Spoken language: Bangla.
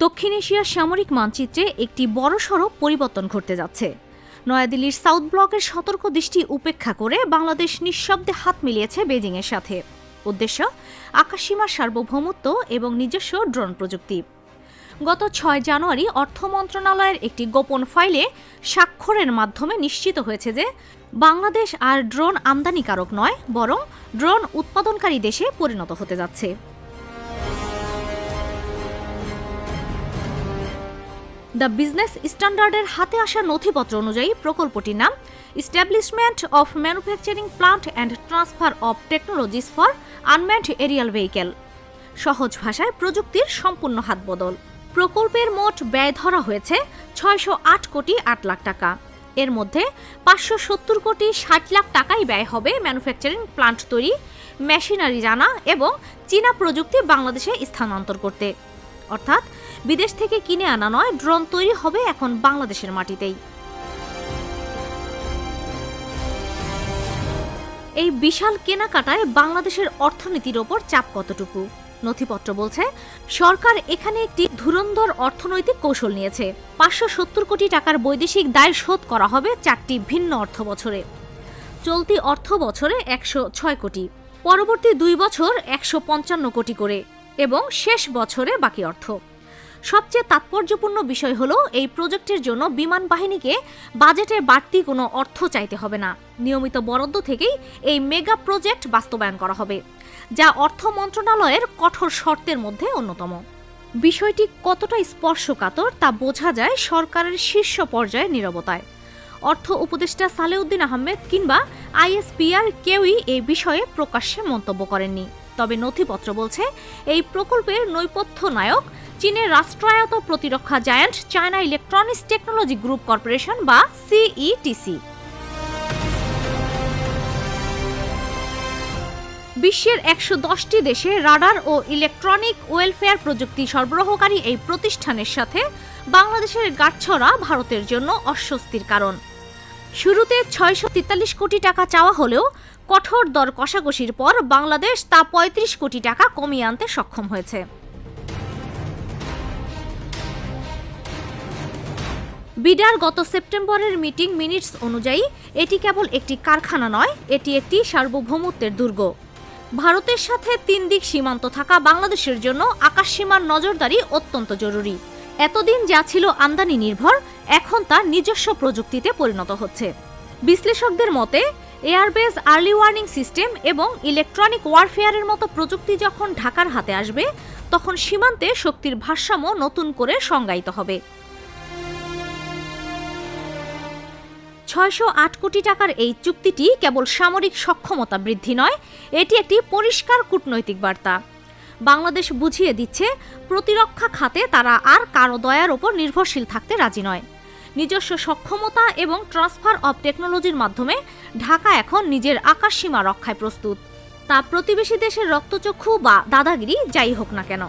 দক্ষিণ এশিয়ার সামরিক মানচিত্রে একটি বড়সড় পরিবর্তন ঘটতে যাচ্ছে। নয়াদিল্লির সাউথ ব্লকের সতর্ক দৃষ্টি উপেক্ষা করে বাংলাদেশ নিঃশব্দে হাত মিলিয়েছে বেজিংয়ের সাথে। উদ্দেশ্য আকাশসীমার সার্বভৌমত্ব এবং নিজস্ব ড্রোন প্রযুক্তি। গত ৬ জানুয়ারি অর্থ মন্ত্রণালয়ের একটি গোপন ফাইলে স্বাক্ষরের মাধ্যমে নিশ্চিত হয়েছে যে বাংলাদেশ আর ড্রোন আমদানিকারক নয়, বরং ড্রোন উৎপাদনকারী দেশে পরিণত হতে যাচ্ছে। দ্য বিজনেস স্ট্যান্ডার্ডের হাতে আসা নথিপত্র অনুযায়ী প্রকল্পটির নাম establishment of manufacturing plant and transfer of technologies for unmanned Arial vehicle. সহজ ভাষায় প্রযুক্তির সম্পূর্ণ হাতবদল। প্রকল্পের মোট ব্যয় ধরা হয়েছে ৬০৮ কোটি ৮ লাখ টাকা। এর মধ্যে ৫৭০ কোটি ৬০ লাখ টাকাই ব্যয় হবে ম্যানুফ্যাকচারিং প্লান্ট তৈরি, মেশিনারি আনা এবং চীনা প্রযুক্তি বাংলাদেশে স্থানান্তর করতে। অর্থাৎ বিদেশ থেকে কিনে আনা নয়, ড্রোন তৈরি হবে এখন বাংলাদেশের মাটিতেই। এই বিশাল কেনাকাটায় বাংলাদেশের অর্থনীতির ওপর চাপ কতটুকু? নথিপত্র বলছে সরকার এখানে একটি ধুরন্ধর অর্থনৈতিক কৌশল নিয়েছে। ৫৭০ কোটি টাকার বৈদেশিক দায় শোধ করা হবে ৪টি ভিন্ন অর্থ বছরে। চলতি অর্থ বছরে ১০৬ কোটি, পরবর্তী ২ বছর ১৫৫ কোটি করে এবং শেষ বছরে বাকি অর্থ। সবচেয়ে তাৎপর্যপূর্ণ বিষয় হলো এই প্রজেক্টের জন্য বিমান বাহিনীকে বাজেটে বাড়তি কোনো অর্থ চাইতে হবে না। নিয়মিত বরাদ্দ থেকেই এই মেগা প্রজেক্ট বাস্তবায়ন করা হবে, যা অর্থ মন্ত্রণালয়ের কঠোর শর্তের মধ্যে অন্যতম। বিষয়টি কতটা স্পর্শকাতর তা বোঝা যায় সরকারের শীর্ষ পর্যায়ের নীরবতায়। অর্থ উপদেষ্টা সালেউদ্দিন আহমেদ কিংবা আইএসপিআর কেউই এই বিষয়ে প্রকাশ্যে মন্তব্য করেননি। তবে নথিপত্র বলছে এই প্রকল্পের নেপথ্য নায়ক চীনের রাষ্ট্রায়ত্ত প্রতিরক্ষা giant China electronics technology group corporation বা সিইটিসি। বিশ্বের ১১০টি দেশে রাডার ও ইলেকট্রনিক ওয়েলফেয়ার প্রযুক্তি সরবরাহকারী এই প্রতিষ্ঠানের সাথে বাংলাদেশের গাঁটছড়া ভারতের জন্য অস্বস্তির কারণ। শুরুতে ৬৪৩ কোটি টাকা চাওয়া হলেও কঠোর দর কষাকষির পর বাংলাদেশ তা ৩৫ কোটি টাকা কমিয়ে আনতে সক্ষম হয়েছে। বিডার গত সেপ্টেম্বরের মিটিং মিনিটস অনুযায়ী এটি কেবল একটি কারখানা নয়, এটি একটি সার্বভৌমত্বের দুর্গ। ভারতের সাথে ৩ দিক সীমান্ত থাকা বাংলাদেশের জন্য আকাশসীমার নজরদারি অত্যন্ত জরুরি। এতদিন যা ছিল আমদানি নির্ভর, এখন তা নিজস্ব প্রযুক্তিতে পরিণত হচ্ছে। বিশ্লেষকদের মতে এয়ারবেস আর্লি ওয়ার্নিং সিস্টেম এবং ইলেকট্রনিক ওয়ারফেয়ারের মতো প্রযুক্তি যখন ঢাকার হাতে আসবে, তখন সীমান্তে শক্তির ভারসাম্য নতুন করে সংজ্ঞায়িত হবে। ৬০৮ কোটি টাকার এই চুক্তিটি কেবল সামরিক সক্ষমতা বৃদ্ধি নয়, এটি একটি পরিষ্কার কূটনৈতিক বার্তা। বাংলাদেশ বুঝিয়ে দিচ্ছে প্রতিরক্ষা খাতে তারা আর কারো দয়ার ওপর নির্ভরশীল থাকতে রাজি নয়। নিজস্ব সক্ষমতা এবং ট্রান্সফার অব টেকনোলজির মাধ্যমে ঢাকা এখন নিজের আকাশসীমা রক্ষায় প্রস্তুত। তা প্রতিবেশী দেশের রক্তচক্ষু বা দাদাগিরি যাই হোক না কেন।